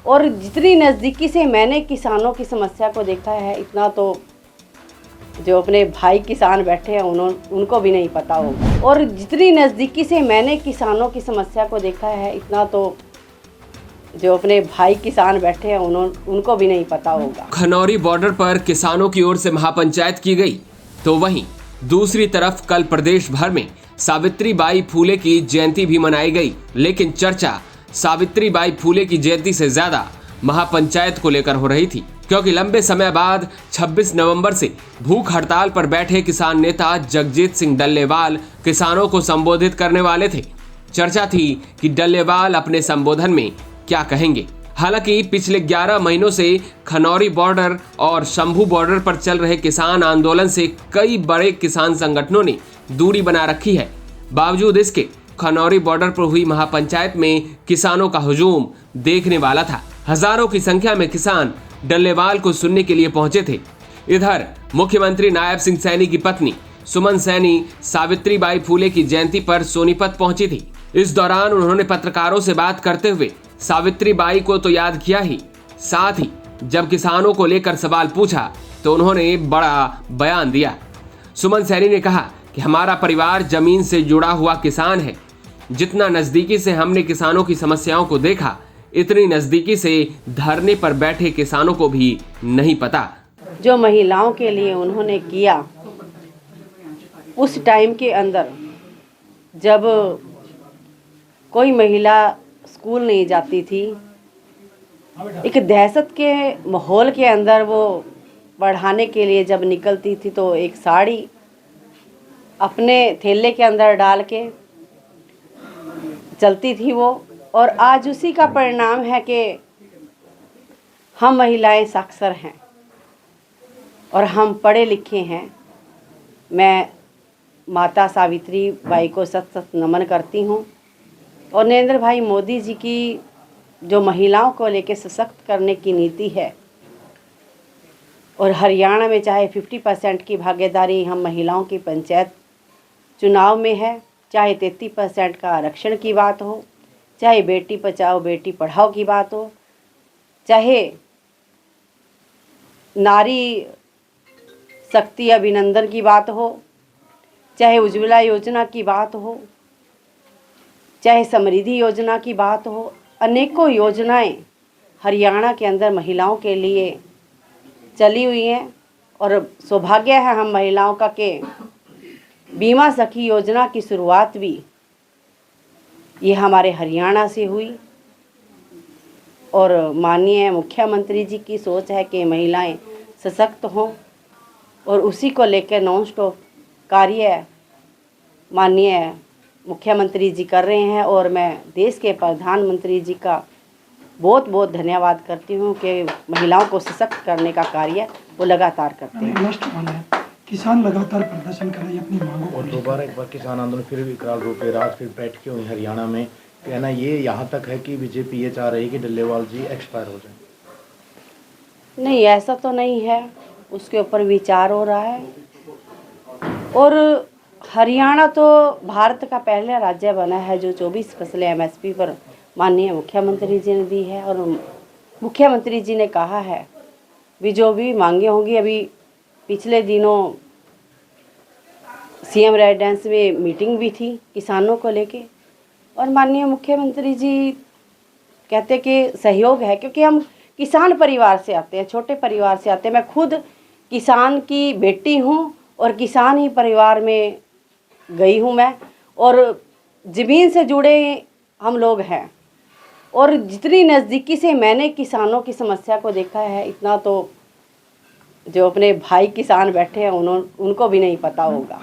और जितनी नज़दीकी से मैंने किसानों की समस्या को देखा है, इतना तो जो अपने भाई किसान बैठे हैं उनको भी नहीं पता होगा। और जितनी नज़दीकी से मैंने किसानों की समस्या को देखा है, इतना तो जो अपने भाई किसान बैठे हैं उनको भी नहीं पता होगा। खनौरी बॉर्डर पर किसानों की ओर से महापंचायत की गई, तो वहीं दूसरी तरफ कल प्रदेश भर में सावित्रीबाई फूले की जयंती भी मनाई गई। लेकिन चर्चा सावित्रीबाई फूले की जयंती से ज्यादा महापंचायत को लेकर हो रही थी, क्योंकि लंबे समय बाद 26 नवंबर से भूख हड़ताल पर बैठे किसान नेता जगजीत सिंह डल्लेवाल किसानों को संबोधित करने वाले थे। चर्चा थी कि डल्लेवाल अपने संबोधन में क्या कहेंगे। हालांकि पिछले 11 महीनों से खनौरी बॉर्डर और शंभू बॉर्डर पर चल रहे किसान आंदोलन से कई बड़े किसान संगठनों ने दूरी बना रखी है। बावजूद इसके खनौरी बॉर्डर पर हुई महापंचायत में किसानों का हुजूम देखने वाला था। हजारों की संख्या में किसान डल्लेवाल को सुनने के लिए पहुंचे थे। इधर मुख्यमंत्री नायब सिंह सैनी की पत्नी सुमन सैनी सावित्रीबाई फूले की जयंती पर सोनीपत पहुंची थी। इस दौरान उन्होंने पत्रकारों से बात करते हुए सावित्रीबाई को तो याद किया ही, साथ ही जब किसानों को लेकर सवाल पूछा तो उन्होंने बड़ा बयान दिया। सुमन सैनी ने कहा कि हमारा परिवार जमीन से जुड़ा हुआ किसान है। जितना नजदीकी से हमने किसानों की समस्याओं को देखा, इतनी नजदीकी से धरने पर बैठे किसानों को भी नहीं पता। जो महिलाओं के लिए उन्होंने किया, उस टाइम के अंदर जब कोई महिला स्कूल नहीं जाती थी, एक दहशत के माहौल के अंदर वो पढ़ाने के लिए जब निकलती थी तो एक साड़ी अपने थैले के अंदर डाल के चलती थी वो। और आज उसी का परिणाम है कि हम महिलाएं साक्षर हैं और हम पढ़े लिखे हैं। मैं माता सावित्रीबाई को सत सत नमन करती हूँ। और नरेंद्र भाई मोदी जी की जो महिलाओं को लेकर सशक्त करने की नीति है, और हरियाणा में चाहे 50% की भागीदारी हम महिलाओं की पंचायत चुनाव में है, चाहे 33% का आरक्षण की बात हो, चाहे बेटी बचाओ बेटी पढ़ाओ की बात हो, चाहे नारी शक्ति अभिनंदन की बात हो, चाहे उज्ज्वला योजना की बात हो, चाहे समृद्धि योजना की बात हो, अनेकों योजनाएं हरियाणा के अंदर महिलाओं के लिए चली हुई हैं। और सौभाग्य है हम महिलाओं का कि बीमा सखी योजना की शुरुआत भी ये हमारे हरियाणा से हुई। और माननीय मुख्यमंत्री जी की सोच है कि महिलाएं सशक्त हों, और उसी को लेकर नॉन स्टॉप कार्य माननीय मुख्यमंत्री जी कर रहे हैं। और मैं देश के प्रधानमंत्री जी का बहुत बहुत धन्यवाद करती हूँ कि महिलाओं को सशक्त करने का कार्य वो लगातार करते हैं। किसान लगातार प्रदर्शन कर रहे हैं अपनी मांगों को। और दोबारा एक बार किसान आंदोलन फिर विकराल रूप ले रहा, फिर बैठ के हुई हरियाणा में। कहना ये यहाँ तक है कि बीजेपी ये चाह रही है कि डल्लेवाल जी एक्सपायर हो जाए। नहीं, ऐसा तो नहीं है, उसके ऊपर विचार हो रहा है। और हरियाणा तो भारत का पहला राज्य बना है जो 24 फसलें MSP पर माननीय मुख्यमंत्री जी ने दी है। और मुख्यमंत्री जी ने कहा है भी जो भी मांगे होंगी, अभी पिछले दिनों CM रेजिडेंस में मीटिंग भी थी किसानों को लेके, और माननीय मुख्यमंत्री जी कहते कि सहयोग है, क्योंकि हम किसान परिवार से आते हैं, छोटे परिवार से आते हैं। मैं खुद किसान की बेटी हूँ और किसान ही परिवार में गई हूँ मैं, और ज़मीन से जुड़े हम लोग हैं। और जितनी नज़दीकी से मैंने किसानों की समस्या को देखा है, इतना तो जो अपने भाई किसान बैठे हैं उनको भी नहीं पता होगा।